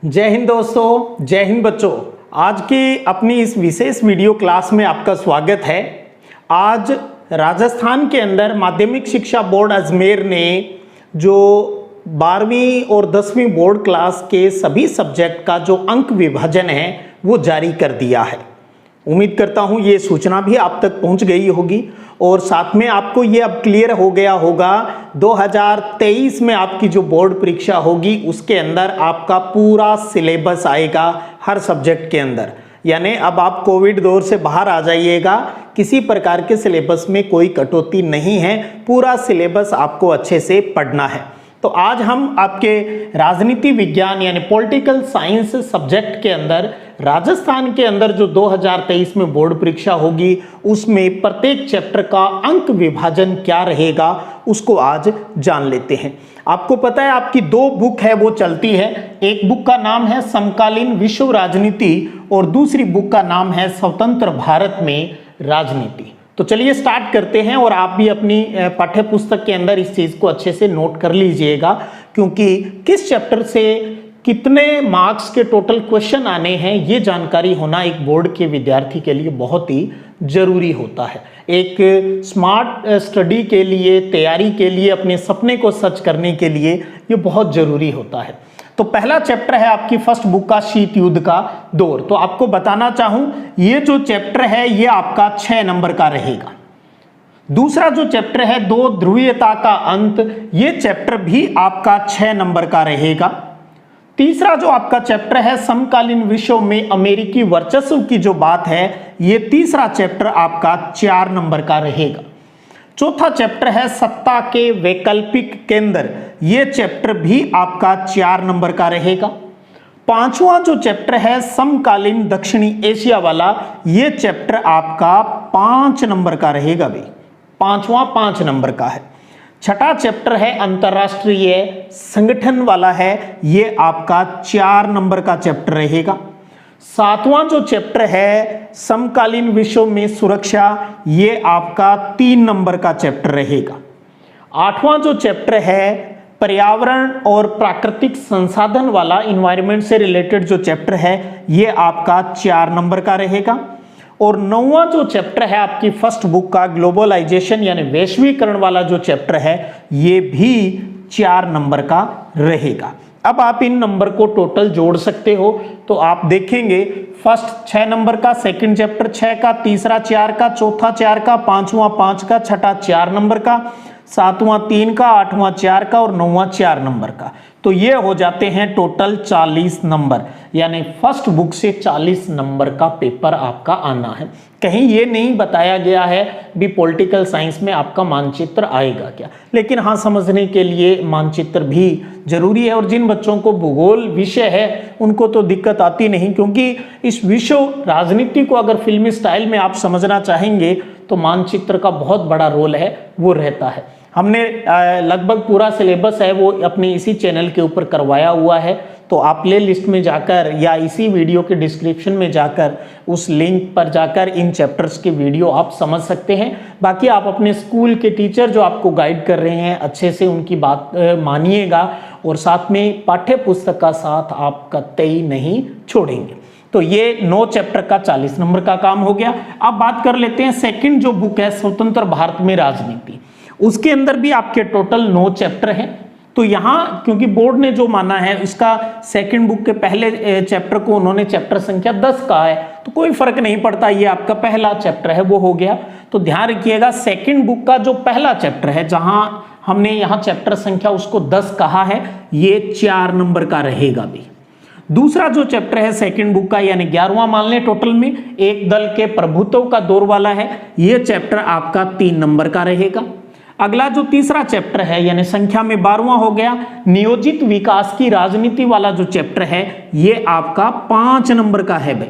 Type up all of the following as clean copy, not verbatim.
जय हिंद दोस्तों, जय हिंद बच्चों। आज की अपनी इस विशेष वीडियो क्लास में आपका स्वागत है। आज राजस्थान के अंदर माध्यमिक शिक्षा बोर्ड अजमेर ने जो 12वीं और 10वीं बोर्ड क्लास के सभी सब्जेक्ट का जो अंक विभाजन है वो जारी कर दिया है। उम्मीद करता हूँ ये सूचना भी आप तक पहुँच गई होगी और साथ में आपको ये अब क्लियर हो गया होगा 2023 में आपकी जो बोर्ड परीक्षा होगी उसके अंदर आपका पूरा सिलेबस आएगा हर सब्जेक्ट के अंदर। यानी अब आप कोविड दौर से बाहर आ जाइएगा, किसी प्रकार के सिलेबस में कोई कटौती नहीं है, पूरा सिलेबस आपको अच्छे से पढ़ना है। तो आज हम आपके राजनीति विज्ञान यानी पॉलिटिकल साइंस सब्जेक्ट के अंदर राजस्थान के अंदर जो 2023 में बोर्ड परीक्षा होगी उसमें प्रत्येक चैप्टर का अंक विभाजन क्या रहेगा उसको आज जान लेते हैं। आपको पता है आपकी दो बुक है वो चलती है। एक बुक का नाम है समकालीन विश्व राजनीति और दूसरी बुक का नाम है स्वतंत्र भारत में राजनीति। तो चलिए स्टार्ट करते हैं और आप भी अपनी पाठ्य पुस्तक के अंदर इस चीज को अच्छे से नोट कर लीजिएगा, क्योंकि किस चैप्टर से कितने मार्क्स के टोटल क्वेश्चन आने हैं ये जानकारी होना एक बोर्ड के विद्यार्थी के लिए बहुत ही जरूरी होता है। एक स्मार्ट स्टडी के लिए, तैयारी के लिए, अपने सपने को सच करने के लिए ये बहुत जरूरी होता है। तो पहला चैप्टर है आपकी फर्स्ट बुक का शीत युद्ध का दौर। तो आपको बताना चाहूं ये जो चैप्टर है ये आपका 6 नंबर का रहेगा। दूसरा जो चैप्टर है दो ध्रुवीयता का अंत, ये चैप्टर भी आपका 6 नंबर का रहेगा। तीसरा जो आपका चैप्टर है समकालीन विश्व में अमेरिकी वर्चस्व की जो बात है, ये तीसरा चैप्टर आपका 4 नंबर का रहेगा। चौथा चैप्टर है सत्ता के वैकल्पिक केंद्र, ये चैप्टर भी आपका 4 नंबर का रहेगा। पांचवा जो चैप्टर है समकालीन दक्षिणी एशिया वाला, ये चैप्टर आपका 5 नंबर का रहेगा भाई, पांचवा 5 नंबर का है। छठा चैप्टर है अंतरराष्ट्रीय संगठन वाला है, ये आपका 4 नंबर का चैप्टर रहेगा। सातवां जो चैप्टर है समकालीन विश्व में सुरक्षा, ये आपका 3 नंबर का चैप्टर रहेगा। आठवां जो चैप्टर है पर्यावरण और प्राकृतिक संसाधन वाला, इन्वायरमेंट से रिलेटेड जो चैप्टर है, ये आपका 4 नंबर का रहेगा। और 9वां जो चैप्टर है आपकी फर्स्ट बुक का ग्लोबलाइजेशन यानी वैश्वीकरण वाला जो चैप्टर है, ये भी 4 नंबर का रहेगा। अब आप इन नंबर को टोटल जोड़ सकते हो तो आप देखेंगे फर्स्ट 6 नंबर का, सेकंड चैप्टर 6 का, तीसरा 4 का, चौथा 4 का, पांचवा 5 का, छठा 4 नंबर का, सातवां 3 का, आठवां 4 का और 9वां 4 नंबर का। तो ये हो जाते हैं टोटल 40 नंबर, यानी फर्स्ट बुक से 40 नंबर का पेपर आपका आना है। कहीं ये नहीं बताया गया है भी पॉलिटिकल साइंस में आपका मानचित्र आएगा क्या, लेकिन हाँ समझने के लिए मानचित्र भी जरूरी है। और जिन बच्चों को भूगोल विषय है उनको तो दिक्कत आती नहीं, क्योंकि इस विश्व राजनीति को अगर फिल्मी स्टाइल में आप समझना चाहेंगे तो मानचित्र का बहुत बड़ा रोल है वो रहता है। हमने लगभग पूरा सिलेबस है वो अपने इसी चैनल के ऊपर करवाया हुआ है, तो आप प्ले लिस्ट में जाकर या इसी वीडियो के डिस्क्रिप्शन में जाकर उस लिंक पर जाकर इन चैप्टर्स के वीडियो आप समझ सकते हैं। बाकी आप अपने स्कूल के टीचर जो आपको गाइड कर रहे हैं अच्छे से उनकी बात मानिएगा और साथ में पाठ्य पुस्तक का साथ आप कतई नहीं छोड़ेंगे। तो ये 9 चैप्टर का 40 नंबर का काम हो गया। अब बात कर लेते हैं सेकंड जो बुक है स्वतंत्र भारत में राजनीति, उसके अंदर भी आपके टोटल 9 चैप्टर हैं। तो यहाँ क्योंकि बोर्ड ने जो माना है इसका सेकंड बुक के पहले चैप्टर को उन्होंने चैप्टर संख्या 10 कहा है, तो कोई फर्क नहीं पड़ता, ये आपका पहला चैप्टर है वो हो गया। तो ध्यान रखिएगा सेकंड बुक का जो पहला चैप्टर है जहां हमने यहाँ चैप्टर संख्या उसको 10 कहा है, ये 4 नंबर का रहेगा भी। दूसरा जो चैप्टर है सेकंड बुक का यानी 11वां मान लें टोटल में, एक दल के प्रभुत्व का दौर वाला है, ये चैप्टर आपका 3 नंबर का रहेगा। अगला जो तीसरा चैप्टर है यानी संख्या में 12वां हो गया, नियोजित विकास की राजनीति वाला जो चैप्टर है ये आपका 5 नंबर का है भाई।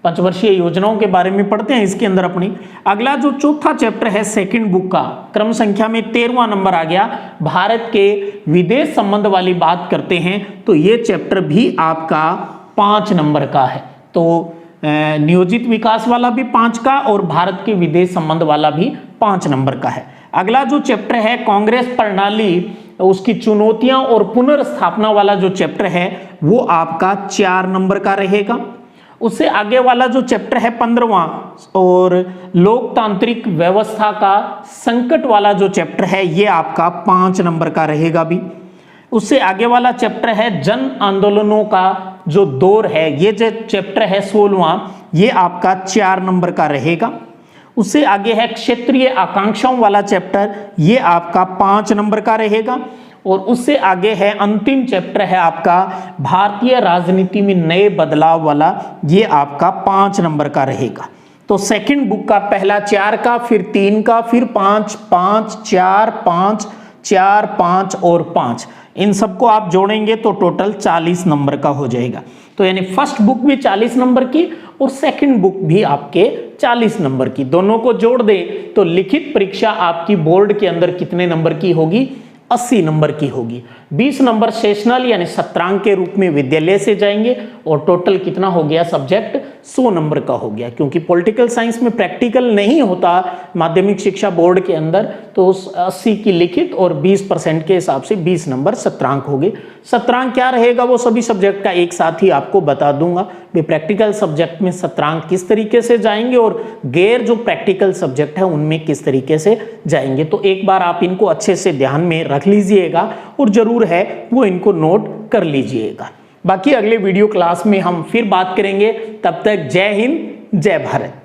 पंचवर्षीय योजनाओं के बारे में पढ़ते हैं इसके अंदर अपनी। अगला जो चौथा चैप्टर है सेकंड बुक का, क्रम संख्या में 13वां नंबर आ गया, भारत के विदेश संबंध वाली बात करते हैं, तो ये चैप्टर भी आपका 5 नंबर का है। तो नियोजित विकास वाला भी 5 का और भारत के विदेश संबंध वाला भी 5 नंबर का है। अगला जो चैप्टर है कांग्रेस प्रणाली उसकी चुनौतियां और पुनर्स्थापना वाला जो चैप्टर है वो आपका 4 नंबर का रहेगा। उससे आगे वाला जो चैप्टर है 15वां और लोकतांत्रिक व्यवस्था का संकट वाला जो चैप्टर है ये आपका 5 नंबर का रहेगा भी। उससे आगे वाला चैप्टर है जन आंदोलनों का जो दौर है, ये जो चैप्टर है 16वां, ये आपका 4 नंबर का रहेगा। उससे आगे है क्षेत्रीय आकांक्षाओं वाला चैप्टर, ये आपका 5 नंबर का रहेगा। और उससे आगे है अंतिम चैप्टर है आपका भारतीय राजनीति में नए बदलाव वाला, ये आपका 5 नंबर का रहेगा। तो सेकंड बुक का पहला 4 का, फिर 3 का, फिर 5, 5, 4, 5, 4, 5 और 5, इन सबको आप जोड़ेंगे तो टोटल 40 नंबर का हो जाएगा। तो यानी फर्स्ट बुक भी 40 नंबर की और सेकंड बुक भी आपके 40 नंबर की, दोनों को जोड़ दें तो लिखित परीक्षा आपकी बोर्ड के अंदर कितने नंबर की होगी? 80 नंबर की होगी। 20 नंबर सेशनल यानी सत्रांक के रूप में विद्यालय से जाएंगे और टोटल कितना हो गया सब्जेक्ट? 100 नंबर का हो गया। क्योंकि पॉलिटिकल साइंस में प्रैक्टिकल नहीं होता माध्यमिक शिक्षा बोर्ड के अंदर, तो 80 की लिखित और 20% के हिसाब से 20 नंबर सत्रांक हो गए। सत्रांक क्या रहेगा वो सभी सब्जेक्ट का एक साथ ही आपको बता दूंगा। वे प्रैक्टिकल सब्जेक्ट में सत्रांक किस तरीके से जाएंगे और गैर जो प्रैक्टिकल सब्जेक्ट है उनमें किस तरीके से जाएंगे, तो एक बार आप इनको अच्छे से ध्यान में रख लीजिएगा और जरूर है वो इनको नोट कर लीजिएगा। बाकी अगले वीडियो क्लास में हम फिर बात करेंगे। तब तक जय हिंद, जय भारत।